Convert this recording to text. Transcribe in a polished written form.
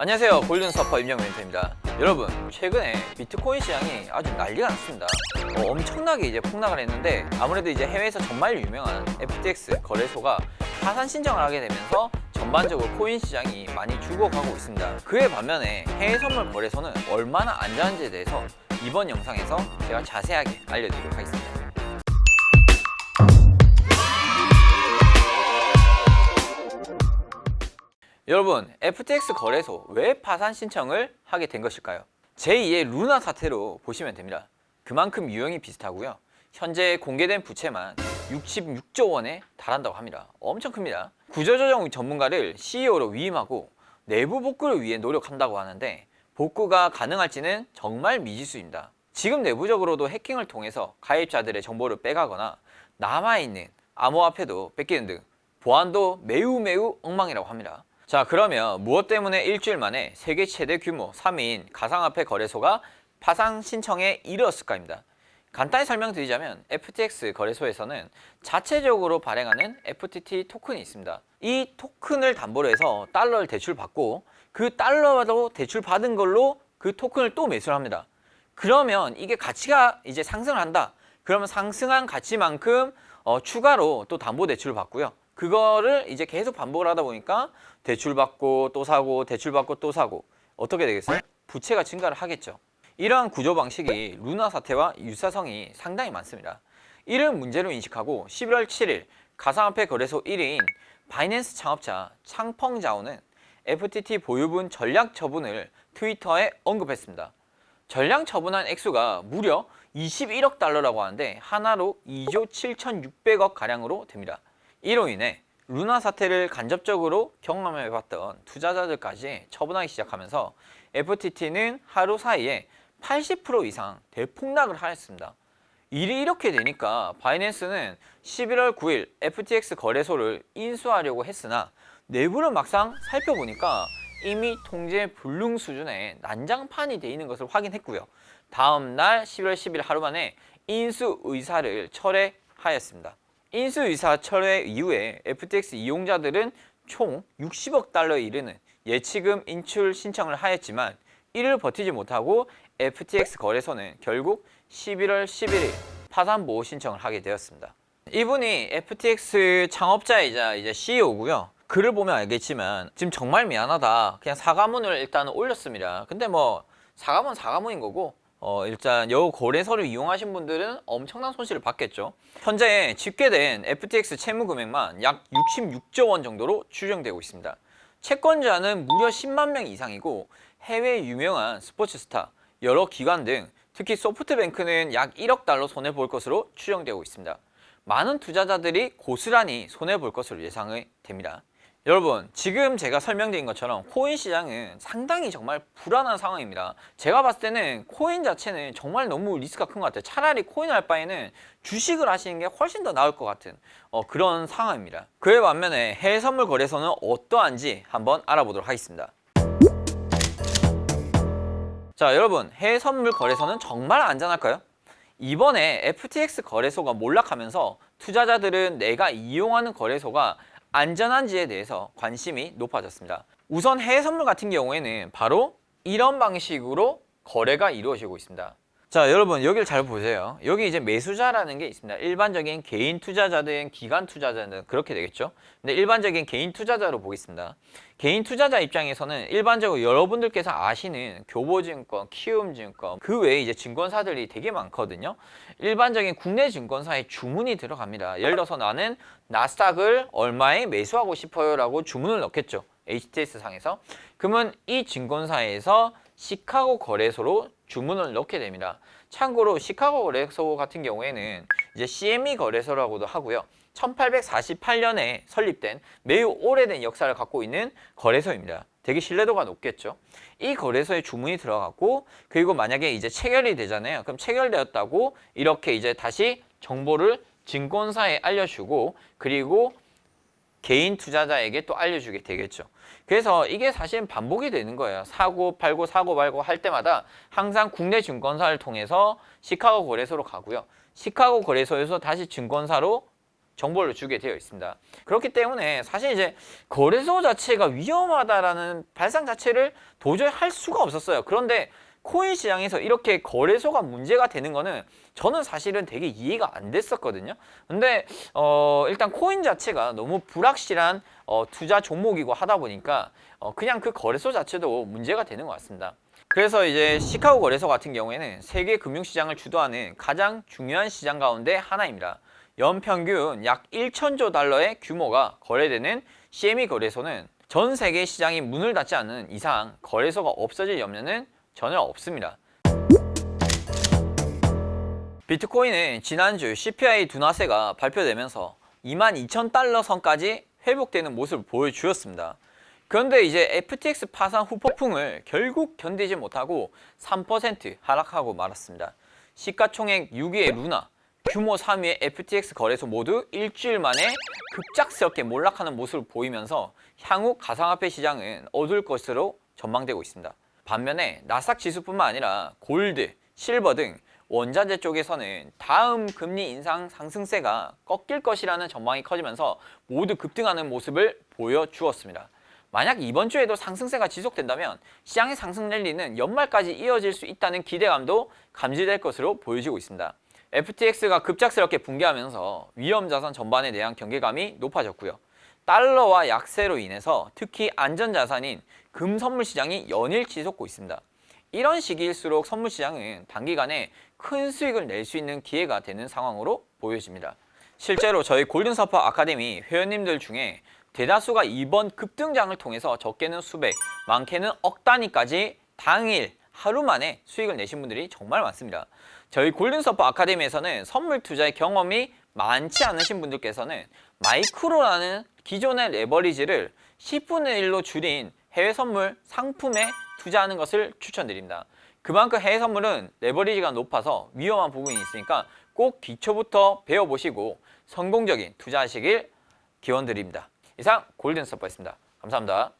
안녕하세요. 골든서퍼 임영민 멘토입니다. 여러분, 최근에 비트코인 시장이 아주 난리가 났습니다. 엄청나게 이제 폭락을 했는데 아무래도 이제 해외에서 정말 유명한 FTX 거래소가 파산 신청을 하게 되면서 전반적으로 코인 시장이 많이 죽어가고 있습니다. 그에 반면에 해외 선물 거래소는 얼마나 안전한지에 대해서 이번 영상에서 제가 자세하게 알려드리도록 하겠습니다. 여러분, FTX 거래소 왜 파산 신청을 하게 된 것일까요? 제2의 루나 사태로 보시면 됩니다. 그만큼 유형이 비슷하고요. 현재 공개된 부채만 66조 원에 달한다고 합니다. 엄청 큽니다. 구조조정 전문가를 CEO로 위임하고 내부 복구를 위해 노력한다고 하는데 복구가 가능할지는 정말 미지수입니다. 지금 내부적으로도 해킹을 통해서 가입자들의 정보를 빼가거나 남아있는 암호화폐도 뺏기는 등 보안도 매우 엉망이라고 합니다. 자, 그러면 무엇 때문에 일주일 만에 세계 최대 규모 3위인 가상화폐 거래소가 파산 신청에 이르렀을까입니다. 간단히 설명드리자면 FTX 거래소에서는 자체적으로 발행하는 FTT 토큰이 있습니다. 이 토큰을 담보로 해서 달러를 대출받고 그 달러로 대출받은 걸로 그 토큰을 또 매수를 합니다. 그러면 이게 가치가 이제 상승을 한다. 그러면 상승한 가치만큼 추가로 또 담보 대출을 받고요. 그거를 이제 계속 반복을 하다 보니까 대출받고 또 사고 대출받고 또 사고 어떻게 되겠어요? 부채가 증가를 하겠죠. 이러한 구조 방식이 루나 사태와 유사성이 상당히 많습니다. 이를 문제로 인식하고 11월 7일 가상화폐 거래소 1위인 바이낸스 창업자 창펑자오는 FTT 보유분 전량 처분을 트위터에 언급했습니다. 전량 처분한 액수가 무려 21억 달러라고 하는데 하나로 2조 7,600억 가량으로 됩니다. 이로 인해 루나 사태를 간접적으로 경험해봤던 투자자들까지 처분하기 시작하면서 FTT는 하루 사이에 80% 이상 대폭락을 하였습니다. 일이 이렇게 되니까 바이낸스는 11월 9일 FTX 거래소를 인수하려고 했으나 내부를 막상 살펴보니까 이미 통제 불능 수준의 난장판이 돼 있는 것을 확인했고요. 다음 날 11월 10일 하루 만에 인수 의사를 철회하였습니다. 인수 의사 철회 이후에 FTX 이용자들은 총 60억 달러에 이르는 예치금 인출 신청을 하였지만 이를 버티지 못하고 FTX 거래소는 결국 11월 11일 파산 보호 신청을 하게 되었습니다. 이분이 FTX 창업자이자 이제 CEO고요. 글을 보면 알겠지만 지금 정말 미안하다. 그냥 사과문을 일단 올렸습니다. 근데 뭐 사과문인 거고 일단 여 거래소를 이용하신 분들은 엄청난 손실을 받겠죠. 현재 집계된 FTX 채무 금액만 약 66조 원 정도로 추정되고 있습니다. 채권자는 무려 10만 명 이상이고 해외 유명한 스포츠 스타, 여러 기관 등 특히 소프트뱅크는 약 1억 달러 손해볼 것으로 추정되고 있습니다. 많은 투자자들이 고스란히 손해볼 것으로 예상이 됩니다. 여러분, 지금 제가 설명드린 것처럼 코인 시장은 상당히 정말 불안한 상황입니다. 제가 봤을 때는 코인 자체는 정말 너무 리스크가 큰 것 같아요. 차라리 코인 할 바에는 주식을 하시는 게 훨씬 더 나을 것 같은 그런 상황입니다. 그에 반면에 해외 선물 거래소는 어떠한지 한번 알아보도록 하겠습니다. 자, 여러분, 해외 선물 거래소는 정말 안전할까요? 이번에 FTX 거래소가 몰락하면서 투자자들은 내가 이용하는 거래소가 안전한지에 대해서 관심이 높아졌습니다. 우선 해외 선물 같은 경우에는 바로 이런 방식으로 거래가 이루어지고 있습니다. 자, 여러분 여기를 잘 보세요. 여기 이제 매수자라는 게 있습니다. 일반적인 개인 투자자든 기관 투자자든 그렇게 되겠죠. 근데 일반적인 개인 투자자로 보겠습니다. 개인 투자자 입장에서는 일반적으로 여러분들께서 아시는 교보증권, 키움증권 그 외에 이제 증권사들이 되게 많거든요. 일반적인 국내 증권사에 주문이 들어갑니다. 예를 들어서 나는 나스닥을 얼마에 매수하고 싶어요 라고 주문을 넣겠죠. HTS 상에서. 그러면 이 증권사에서 시카고 거래소로 주문을 넣게 됩니다. 참고로 시카고 거래소 같은 경우에는 이제 CME 거래소라고도 하고요. 1848년에 설립된 매우 오래된 역사를 갖고 있는 거래소입니다. 되게 신뢰도가 높겠죠. 이 거래소에 주문이 들어갔고 그리고 만약에 이제 체결이 되잖아요. 그럼 체결되었다고 이렇게 이제 다시 정보를 증권사에 알려주고 그리고 개인 투자자에게 또 알려주게 되겠죠. 그래서 이게 사실 반복이 되는 거예요. 사고 팔고 사고 팔고 할 때마다 항상 국내 증권사를 통해서 시카고 거래소로 가고요. 시카고 거래소에서 다시 증권사로 정보를 주게 되어 있습니다. 그렇기 때문에 사실 이제 거래소 자체가 위험하다라는 발상 자체를 도저히 할 수가 없었어요. 그런데 코인 시장에서 이렇게 거래소가 문제가 되는 거는 저는 사실은 되게 이해가 안 됐었거든요. 근데 일단 코인 자체가 너무 불확실한 투자 종목이고 하다 보니까 그냥 그 거래소 자체도 문제가 되는 것 같습니다. 그래서 이제 시카고 거래소 같은 경우에는 세계 금융시장을 주도하는 가장 중요한 시장 가운데 하나입니다. 연평균 약 1천조 달러의 규모가 거래되는 CME 거래소는 전 세계 시장이 문을 닫지 않는 이상 거래소가 없어질 염려는 전혀 없습니다. 비트코인은 지난주 CPI 둔화세가 발표되면서 22,000달러 선까지 회복되는 모습을 보여주었습니다. 그런데 이제 FTX 파산 후폭풍을 결국 견디지 못하고 3% 하락하고 말았습니다. 시가총액 6위의 루나, 규모 3위의 FTX 거래소 모두 일주일 만에 급작스럽게 몰락하는 모습을 보이면서 향후 가상화폐 시장은 어두울 것으로 전망되고 있습니다. 반면에 나스닥 지수뿐만 아니라 골드, 실버 등 원자재 쪽에서는 다음 금리 인상 상승세가 꺾일 것이라는 전망이 커지면서 모두 급등하는 모습을 보여주었습니다. 만약 이번 주에도 상승세가 지속된다면 시장의 상승 랠리는 연말까지 이어질 수 있다는 기대감도 감지될 것으로 보여지고 있습니다. FTX가 급작스럽게 붕괴하면서 위험자산 전반에 대한 경계감이 높아졌고요. 달러와 약세로 인해서 특히 안전자산인 금 선물 시장이 연일 치솟고 있습니다. 이런 시기일수록 선물 시장은 단기간에 큰 수익을 낼 수 있는 기회가 되는 상황으로 보여집니다. 실제로 저희 골든서퍼 아카데미 회원님들 중에 대다수가 이번 급등장을 통해서 적게는 수백, 많게는 억 단위까지 당일 하루 만에 수익을 내신 분들이 정말 많습니다. 저희 골든서퍼 아카데미에서는 선물 투자의 경험이 많지 않으신 분들께서는 마이크로라는 기존의 레버리지를 10분의 1로 줄인 해외 선물 상품에 투자하는 것을 추천드립니다. 그만큼 해외 선물은 레버리지가 높아서 위험한 부분이 있으니까 꼭 기초부터 배워보시고 성공적인 투자하시길 기원드립니다. 이상 골든서퍼였습니다. 감사합니다.